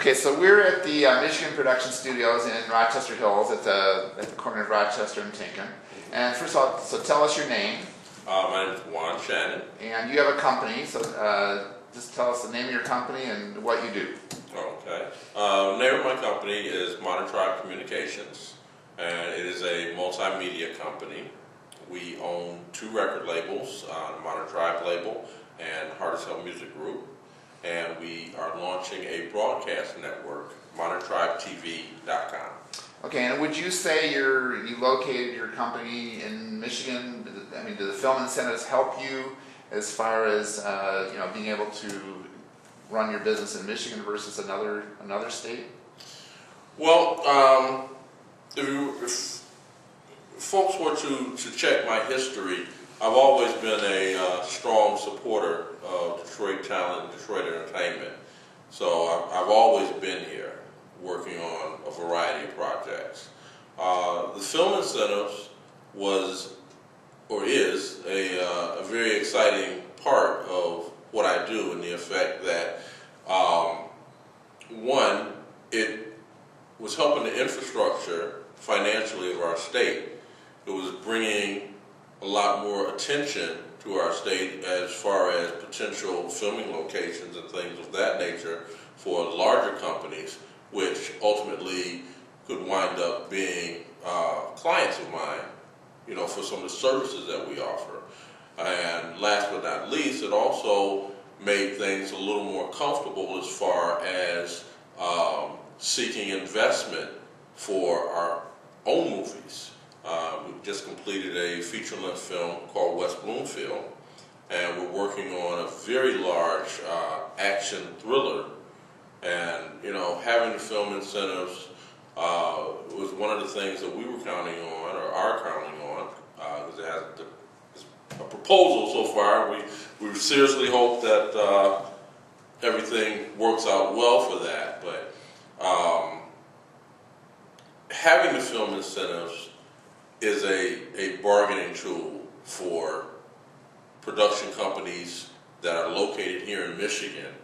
Okay, so we're at the Michigan Production Studios in Rochester Hills at the corner of Rochester and Tinkin. And first of all, so tell us your name. My name is Juan Shannon. And you have a company, so just tell us the name of your company and what you do. Okay. The name of my company is Modern Tribe Communications, and it is a multimedia company. We own 2 record labels, the Modern Tribe label and Heart as Hell Music Group. And we are launching a broadcast network, ModernTribeTV.com. Okay, and would you say you located your company in Michigan? I mean, do the film incentives help you as far as being able to run your business in Michigan versus another state? Well, if folks were to check my history, I've always been a strong supporter of Detroit talent and Detroit entertainment. So I've always been here working on a variety of projects. The film incentives was, or is, a very exciting part of what I do, in the effect that, one, it was helping the infrastructure financially of our state. It was bringing a lot more attention to our state as far as potential filming locations and things of that nature for larger companies, which ultimately could wind up being clients of mine, for some of the services that we offer. And last but not least, it also made things a little more comfortable as far as seeking investment for our own movies. We've just completed a feature-length film called West Bloomfield, and we're working on a very large action thriller. And having the film incentives was one of the things that we were counting on, or are counting on, because it has a proposal so far. We seriously hope that everything works out well for that. But having the film incentives is a bargaining tool for production companies that are located here in Michigan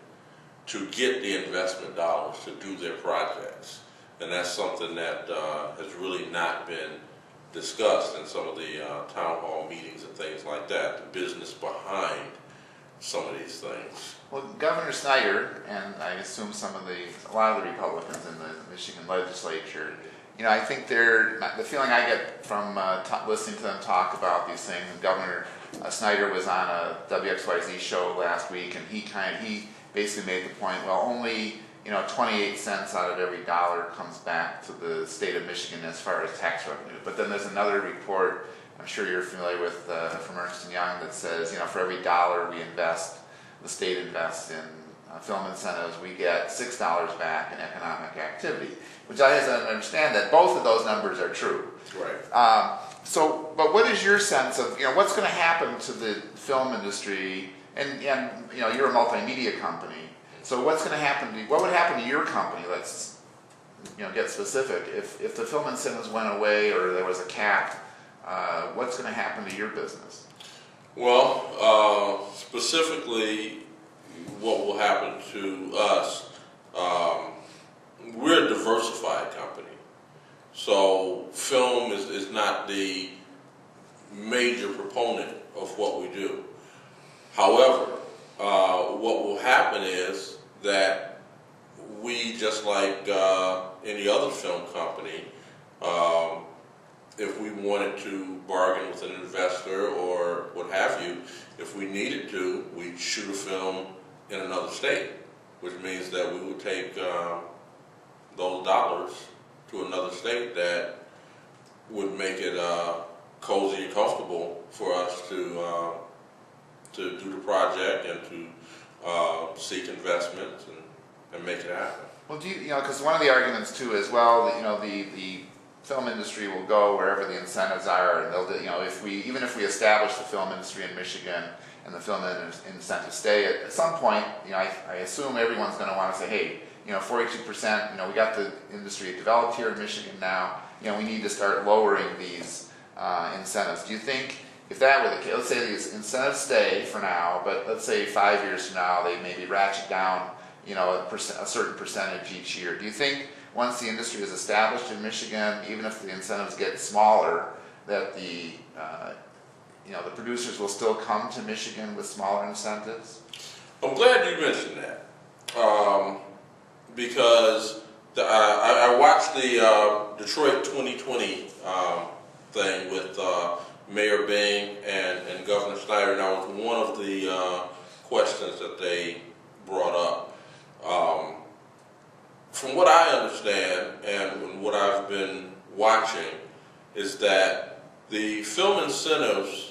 to get the investment dollars to do their projects. And that's something that has really not been discussed in some of the town hall meetings and things like that, the business behind some of these things. Well, Governor Snyder, and I assume a lot of the Republicans in the Michigan legislature, I think the feeling I get from listening to them talk about these things, and Governor Snyder was on a WXYZ show last week, and he basically made the point, well, only 28 cents out of every dollar comes back to the state of Michigan as far as tax revenue. But then there's another report, I'm sure you're familiar with, from Ernst & Young, that says, for every dollar we invest, the state invests in film incentives, we get $6 back in economic activity, which I understand that both of those numbers are true. Right. But what is your sense of, what's going to happen to the film industry, and you're a multimedia company, so what would happen to your company, let's get specific, if the film incentives went away or there was a cap, what's going to happen to your business? Well, specifically, what will happen to us, we're a diversified company. So film is not the major proponent of what we do. However, what will happen is that we, just like any other film company, if we wanted to bargain with an investor or what have you, if we needed to, we'd shoot a film in another state, which means that we would take those dollars to another state that would make it cozy and comfortable for us to do the project and to seek investments and make it happen. Well, because one of the arguments too is, well, the film industry will go wherever the incentives are, and they'll, even if we establish the film industry in Michigan and the film incentives stay, at some point, I assume everyone's going to want to say, hey, 42%, we got the industry developed here in Michigan now, we need to start lowering these incentives. Do you think, if that were the case, let's say these incentives stay for now, but let's say 5 years from now they maybe ratchet down you know, a certain percentage each year. Do you think once the industry is established in Michigan, even if the incentives get smaller, that the you know, the producers will still come to Michigan with smaller incentives? I'm glad you mentioned that, because I watched the Detroit 2020 thing with Mayor Bing and Governor Snyder, and that was one of the questions that they brought up. From what I understand and what I've been watching is that the film incentives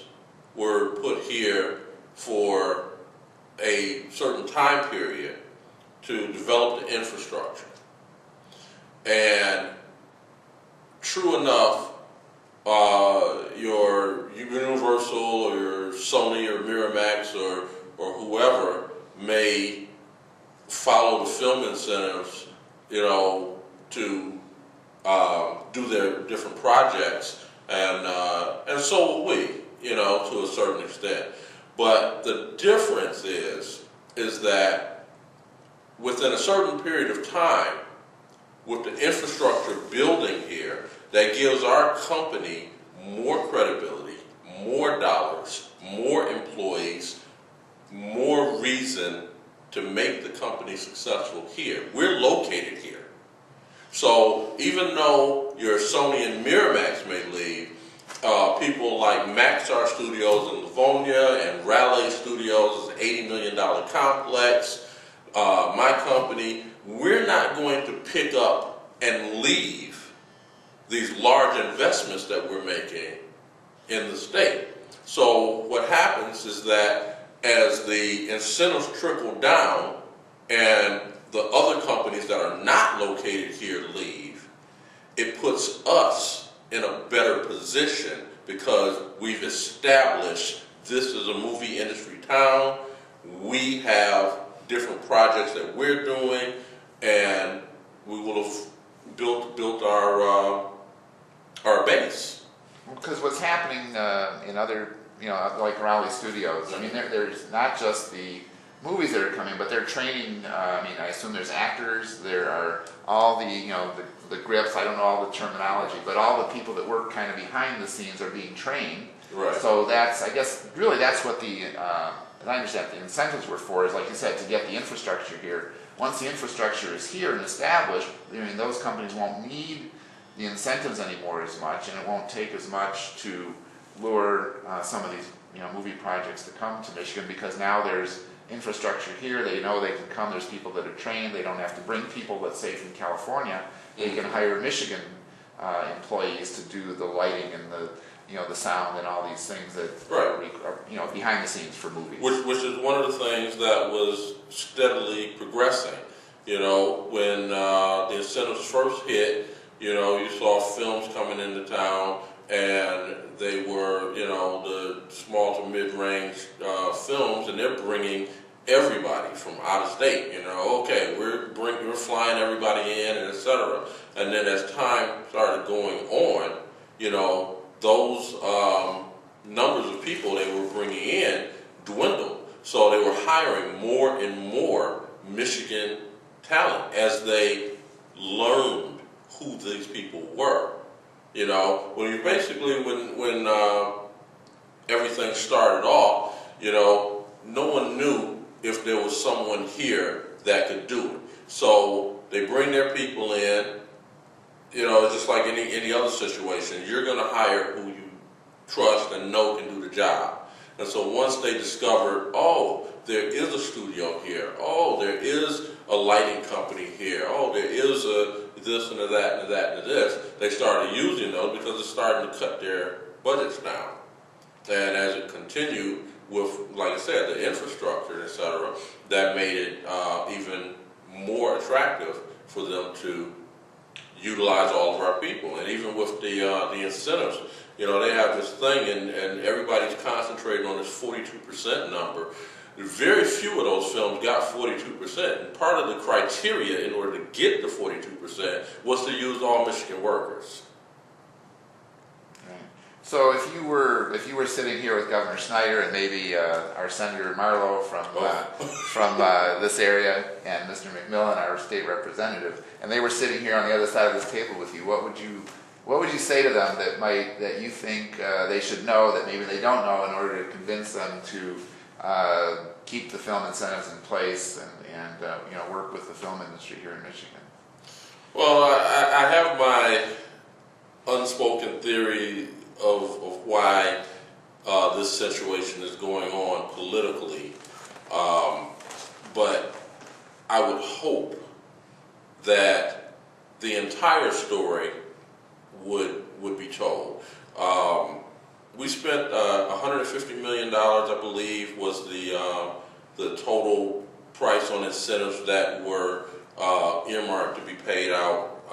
were put here for a certain time period to develop the infrastructure. And true enough, your Universal or your Sony or Miramax or whoever may follow the film incentives, you know, to do their different projects, and so will we, you know, to a certain extent. But the difference is that within a certain period of time, with the infrastructure building here, that gives our company more credibility, more dollars, more employees, more reason to make the company successful here. We're located here. So even though your Sony and Miramax may leave, people like Maxar Studios in Livonia and Raleigh Studios is an $80 million complex. My company, we're not going to pick up and leave these large investments that we're making in the state. So what happens is that as the incentives trickle down and the other companies that are not located here leave, it puts us in a better position because we've established this is a movie industry town. We have different projects that we're doing, and we will have built our base. Because what's happening in other, you know, like Raleigh Studios, I mean, there's not just the movies that are coming, but they're training, I mean, I assume there's actors, there are all the, you know, the grips, I don't know all the terminology, but all the people that work kind of behind the scenes are being trained. Right. So that's, I guess, really that's what the, as I understand, the incentives were for, is like you said, to get the infrastructure here. Once the infrastructure is here and established, I mean, those companies won't need the incentives anymore as much, and it won't take as much to lure some of these, you know, movie projects to come to Michigan, because now there's infrastructure here. They know they can come. There's people that are trained. They don't have to bring people, let's say, from California. They can hire Michigan employees to do the lighting and the, you know, the sound and all these things that are, you know, behind the scenes for movies. Which is one of the things that was steadily progressing. You know, when the incentives first hit, you know, you saw films coming into town, and they were, you know, the small to mid-range films, and they're bringing everybody from out of state. You know, okay, we're flying everybody in, and etc. And then as time started going on, you know, those numbers of people they were bringing in dwindled. So they were hiring more and more Michigan talent as they learned who these people were. You know, when everything started off, you know, no one knew if there was someone here that could do it. So they bring their people in. You know, it's just like any other situation. You're going to hire who you trust and know can do the job. And so once they discovered, oh, there is a studio here. Oh, there is a lighting company here. Oh, there is a this and a that and a that and a this. They started using those because it's starting to cut their budgets down. And as it continued with, like I said, the infrastructure, et cetera, that made it even more attractive for them to utilize all of our people. And even with the incentives, you know, they have this thing, and everybody's concentrating on this 42% number. Very few of those films got 42%. And part of the criteria in order to get the 42% was to use all Michigan workers. Right. So if you were sitting here with Governor Snyder and maybe our Senator Marlowe from this area and Mr. McMillan, our state representative, and they were sitting here on the other side of this table with you, what would you say to them that you think they should know that maybe they don't know in order to convince them to keep the film incentives in place and work with the film industry here in Michigan? Well, I have my unspoken theory of why this situation is going on politically, but I would hope that the entire story would be told. We spent $150 million, I believe, was the total price on incentives that were earmarked to be paid out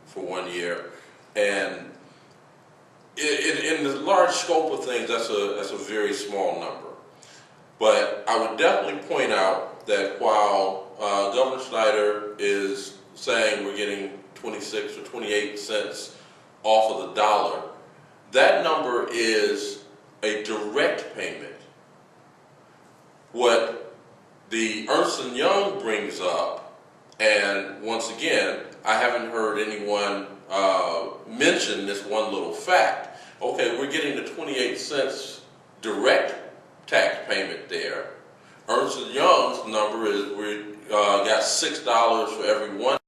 for 1 year, and in the large scope of things, that's a very small number. But I would definitely point out that while Governor Snyder is saying we're getting 26 or 28 cents off of the dollar, that number is a direct payment. What the Ernst & Young brings up, and once again, I haven't heard anyone mention this one little fact. Okay, we're getting the 28 cents direct tax payment there. Ernst & Young's number is we got $6 for every $1